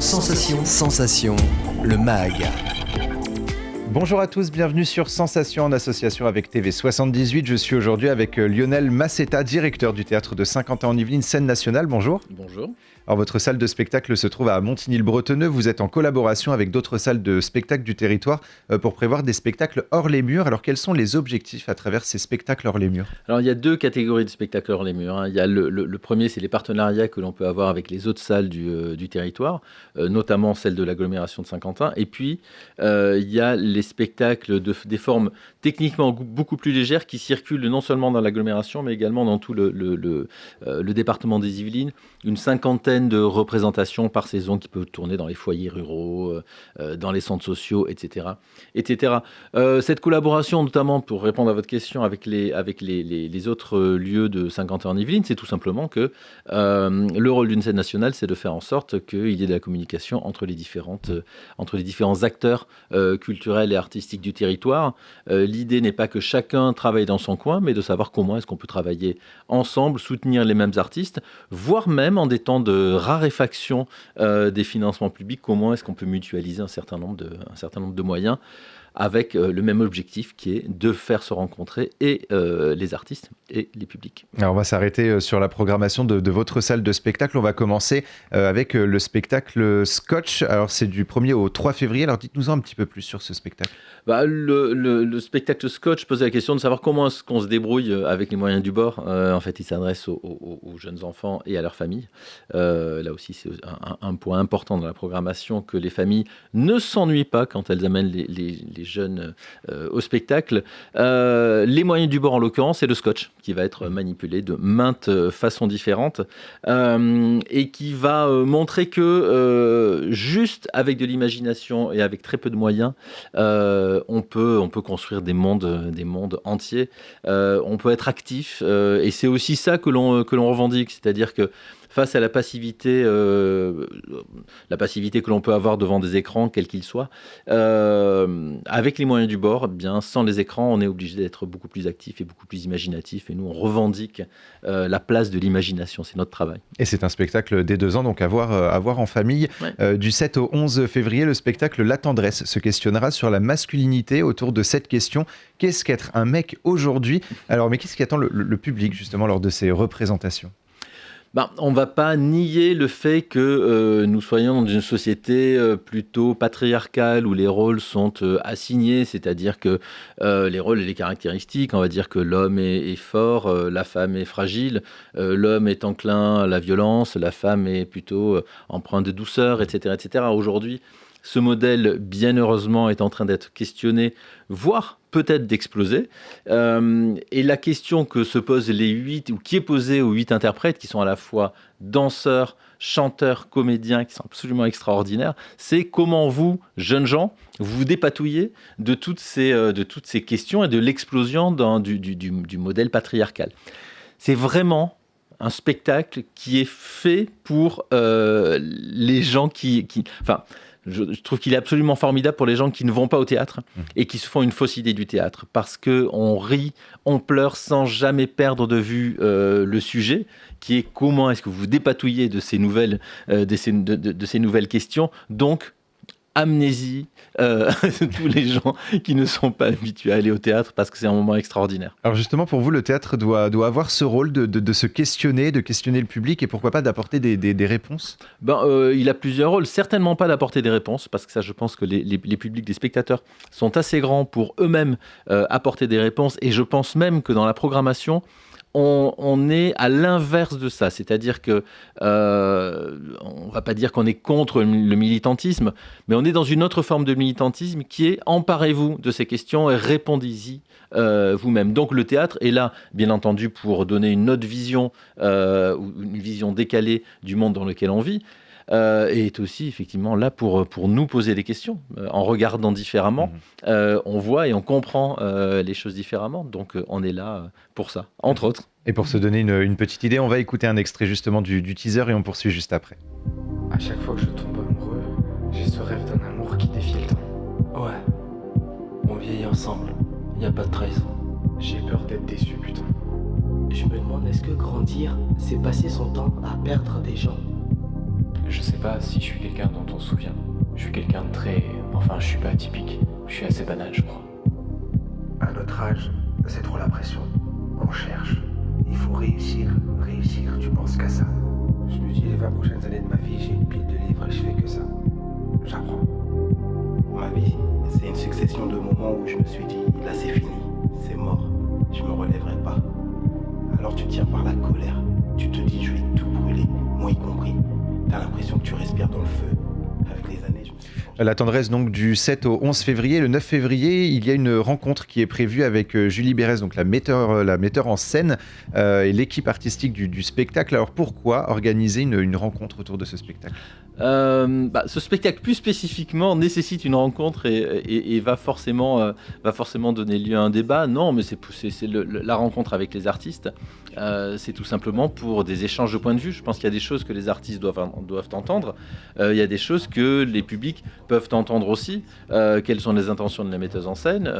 Sensation, le MAG. Bonjour à tous, bienvenue sur Sensation en association avec TV78. Je suis aujourd'hui avec Lionel Massetta, directeur du théâtre de Saint-Quentin-en-Yvelines, scène nationale. Bonjour. Bonjour. Alors, votre salle de spectacle se trouve à Montigny-le-Bretonneux. Vous êtes en collaboration avec d'autres salles de spectacle du territoire pour prévoir des spectacles hors les murs. Alors, quels sont les objectifs à travers ces spectacles hors les murs ? Alors, il y a deux catégories de spectacles hors les murs. Il y a le premier, c'est les partenariats que l'on peut avoir avec les autres salles du territoire, notamment celle de l'agglomération de Saint-Quentin. Et puis, il y a les spectacles des formes techniquement beaucoup plus légères qui circulent non seulement dans l'agglomération, mais également dans tout le département des Yvelines. Une cinquantaine de représentations par saison qui peuvent tourner dans les foyers ruraux, dans les centres sociaux, etc. Cette collaboration, notamment pour répondre à votre question avec les autres lieux de Saint-Quentin-en-Yvelines, c'est tout simplement que le rôle d'une scène nationale, c'est de faire en sorte qu'il y ait de la communication entre les différents acteurs culturels et artistiques du territoire. L'idée n'est pas que chacun travaille dans son coin, mais de savoir comment est-ce qu'on peut travailler ensemble, soutenir les mêmes artistes, voire même en des temps de raréfaction des financements publics, comment est-ce qu'on peut mutualiser un certain nombre de moyens avec le même objectif qui est de faire se rencontrer et les artistes et les publics. Alors on va s'arrêter sur la programmation de votre salle de spectacle. On va commencer avec le spectacle Scotch. Alors c'est du 1er au 3 février. Alors dites-nous un petit peu plus sur ce spectacle. Le spectacle Scotch pose la question de savoir comment est-ce qu'on se débrouille avec les moyens du bord. En fait, il s'adresse aux jeunes enfants et à leurs familles. Là aussi, c'est un point important dans la programmation que les familles ne s'ennuient pas quand elles amènent les jeunes au spectacle. Les moyens du bord, en l'occurrence, c'est le Scotch qui va être manipulé de maintes façons différentes et qui va montrer que juste avec de l'imagination et avec très peu de moyens, on peut construire des mondes entiers. On peut être actif et c'est aussi ça que l'on revendique, c'est-à-dire que face à la passivité que l'on peut avoir devant des écrans, quels qu'ils soient, avec les moyens du bord, bien, sans les écrans, on est obligé d'être beaucoup plus actif et beaucoup plus imaginatif. Et nous, on revendique la place de l'imagination. C'est notre travail. Et c'est un spectacle dès 2 ans, donc à voir en famille. Ouais. Du 7 au 11 février, le spectacle La Tendresse se questionnera sur la masculinité autour de cette question. Qu'est-ce qu'être un mec aujourd'hui ? Alors, mais qu'est-ce qui attend le public, justement, lors de ces représentations ? On ne va pas nier le fait que nous soyons dans une société plutôt patriarcale où les rôles sont assignés, c'est-à-dire que les rôles et les caractéristiques, on va dire que l'homme est fort, la femme est fragile, l'homme est enclin à la violence, la femme est plutôt empreinte de douceur, etc., etc. Aujourd'hui, ce modèle, bien heureusement, est en train d'être questionné, voire peut-être d'exploser. Et la question que se posent les 8, ou qui est posée aux 8 interprètes, qui sont à la fois danseurs, chanteurs, comédiens, qui sont absolument extraordinaires, c'est comment vous, jeunes gens, vous dépatouillez de toutes ces questions et de l'explosion du modèle patriarcal. C'est vraiment un spectacle qui est fait pour les gens je trouve qu'il est absolument formidable pour les gens qui ne vont pas au théâtre et qui se font une fausse idée du théâtre, parce qu'on rit, on pleure sans jamais perdre de vue le sujet, qui est comment est-ce que vous dépatouillez de ces nouvelles questions. Donc, amnésie, tous les gens qui ne sont pas habitués à aller au théâtre, parce que c'est un moment extraordinaire. Alors justement, pour vous, le théâtre doit avoir ce rôle de se questionner, de questionner le public et pourquoi pas d'apporter des réponses ? Il a plusieurs rôles. Certainement pas d'apporter des réponses, parce que ça, je pense que les publics, les spectateurs sont assez grands pour eux-mêmes apporter des réponses, et je pense même que dans la programmation, on est à l'inverse de ça, c'est-à-dire que on va pas dire qu'on est contre le militantisme, mais on est dans une autre forme de militantisme qui est emparez-vous de ces questions et répondez-y vous-même. Donc le théâtre est là, bien entendu, pour donner une autre vision, ou une vision décalée du monde dans lequel on vit. Et est aussi effectivement là pour nous poser des questions. En regardant différemment, on voit et on comprend les choses différemment. Donc on est là pour ça, entre autres. Et pour se donner une petite idée, on va écouter un extrait justement du teaser et on poursuit juste après. À chaque fois que je tombe amoureux, j'ai ce rêve d'un amour qui défie le temps. Ouais, on vieillit ensemble, y a pas de trahison. J'ai peur d'être déçu, putain. Je me demande, est-ce que grandir, c'est passer son temps à perdre des gens ? Je sais pas si je suis quelqu'un dont on se souvient. Je suis quelqu'un de très... Enfin, je suis pas atypique. Je suis assez banal, je crois. À notre âge, c'est trop la pression. On cherche. Il faut réussir, tu penses qu'à ça. Je me dis les 20 prochaines années de ma vie, j'ai une pile de livres et je fais que ça. J'apprends. Ma vie, c'est une succession de moments où je me suis dit, là c'est fini, c'est mort, je me relèverai pas. Alors tu tiens par la colère, tu te dis je vais tout brûler, moi y compris. T'as l'impression que tu respires dans le feu. Avec les années, je me suis forgé. La tendresse donc du 7 au 11 février. Le 9 février, il y a une rencontre qui est prévue avec Julie Bérez, donc la metteur en scène et l'équipe artistique du spectacle. Alors pourquoi organiser une rencontre autour de ce spectacle ? Ce spectacle plus spécifiquement nécessite une rencontre et va forcément donner lieu à un débat. Non, mais c'est la rencontre avec les artistes. C'est tout simplement pour des échanges de points de vue. Je pense qu'il y a des choses que les artistes doivent entendre. Il y a des choses que les publics peuvent entendre aussi. Quelles sont les intentions de la metteuse en scène,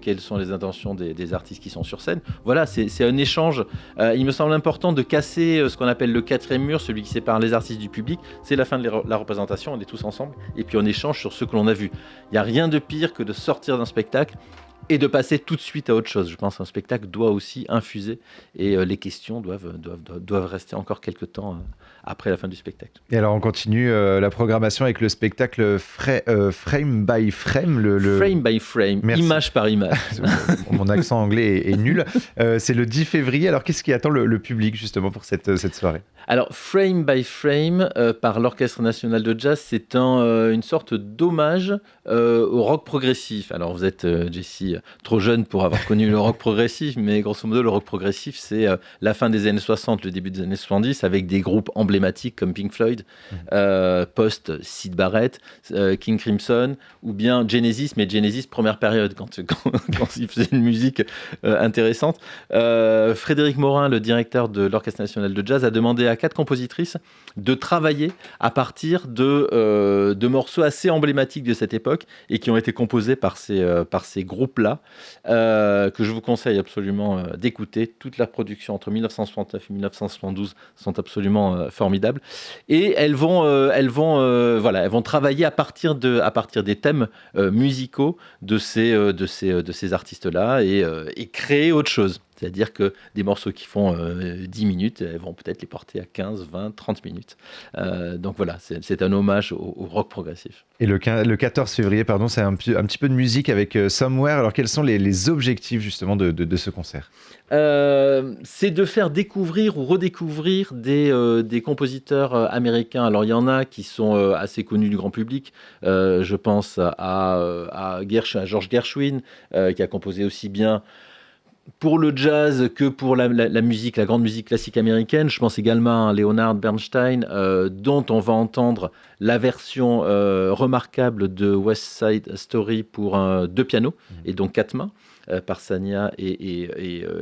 quelles sont les intentions des artistes qui sont sur scène. Voilà, c'est un échange. Il me semble important de casser ce qu'on appelle le quatrième mur, celui qui sépare les artistes du public. C'est la fin de la représentation, on est tous ensemble et puis on échange sur ce que l'on a vu. Il n'y a rien de pire que de sortir d'un spectacle et de passer tout de suite à autre chose. Je pense qu'un spectacle doit aussi infuser et les questions doivent rester encore quelques temps après la fin du spectacle. Et alors on continue la programmation avec le spectacle Frame by Frame. Frame by Frame, merci. Image par image. Mon accent anglais est nul. C'est le 10 février. Alors qu'est-ce qui attend le public justement pour cette soirée ? Alors, Frame by Frame, par l'Orchestre National de Jazz, c'est une sorte d'hommage au rock progressif. Alors, vous êtes, Jessie, trop jeune pour avoir connu le rock progressif, mais grosso modo, le rock progressif, c'est la fin des années 60, le début des années 70, avec des groupes emblématiques comme Pink Floyd, post-Syd Barrett, King Crimson, ou bien Genesis, mais Genesis, première période, quand ils faisaient une musique intéressante. Frédéric Morin, le directeur de l'Orchestre National de Jazz, a demandé à 4 compositrices de travailler à partir de morceaux assez emblématiques de cette époque et qui ont été composés par ces groupes-là, que je vous conseille absolument d'écouter. Toute la production entre 1969 et 1972 sont absolument formidables. Et elles vont travailler à partir des thèmes musicaux de ces artistes-là et créer autre chose. C'est-à-dire que des morceaux qui font 10 minutes, elles vont peut-être les porter à 15, 20, 30 minutes. Donc voilà, c'est un hommage au rock progressif. Et le 14 février, c'est un petit peu de musique avec Somewhere. Alors quels sont les objectifs justement de ce concert ? C'est de faire découvrir ou redécouvrir des compositeurs américains. Alors il y en a qui sont assez connus du grand public. Je pense à George Gershwin, qui a composé aussi bien pour le jazz que pour la musique, la grande musique classique américaine. Je pense également à Leonard Bernstein, dont on va entendre la version remarquable de West Side Story pour 2 pianos et donc 4 mains, par Sania et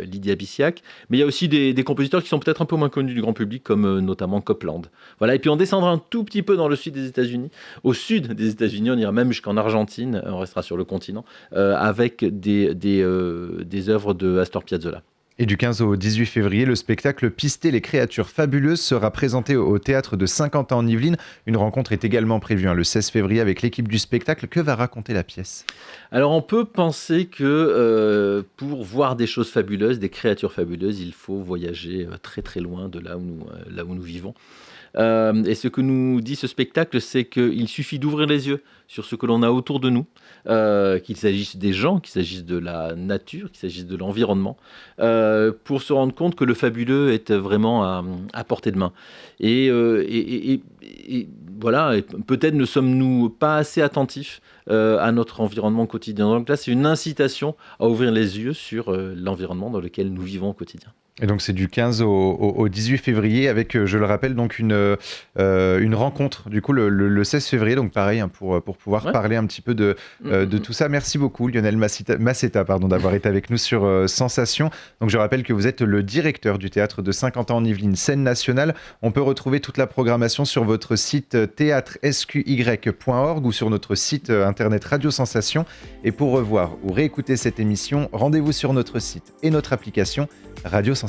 Lydia Bissiac. Mais il y a aussi des compositeurs qui sont peut-être un peu moins connus du grand public, comme notamment Copland. Voilà. Et puis on descendra un tout petit peu dans le sud des États-Unis. Au sud des États-Unis, on ira même jusqu'en Argentine, on restera sur le continent, avec des œuvres de Astor Piazzolla. Et du 15 au 18 février, le spectacle Pister les créatures fabuleuses sera présenté au théâtre de Saint-Quentin en Yvelines. Une rencontre est également prévue le 16 février avec l'équipe du spectacle. Que va raconter la pièce ? Alors on peut penser que pour voir des choses fabuleuses, des créatures fabuleuses, il faut voyager très très loin de là où nous vivons. Et ce que nous dit ce spectacle, c'est qu'il suffit d'ouvrir les yeux sur ce que l'on a autour de nous, qu'il s'agisse des gens, qu'il s'agisse de la nature, qu'il s'agisse de l'environnement, pour se rendre compte que le fabuleux est vraiment à portée de main. Et voilà, et peut-être ne sommes-nous pas assez attentifs à notre environnement quotidien. Donc là, c'est une incitation à ouvrir les yeux sur l'environnement dans lequel nous vivons au quotidien. Et donc c'est du 15 au 18 février avec, je le rappelle, donc une rencontre du coup le 16 février, donc pareil pour pouvoir parler un petit peu de tout ça. Merci beaucoup Lionel Massetta d'avoir été avec nous sur Sensation. Donc je rappelle que vous êtes le directeur du théâtre de Saint-Quentin en Yvelines, scène nationale. On peut retrouver toute la programmation sur votre site théâtresqy.org ou sur notre site internet Radio Sensation. Et pour revoir ou réécouter cette émission, rendez-vous sur notre site et notre application Radio Sensation.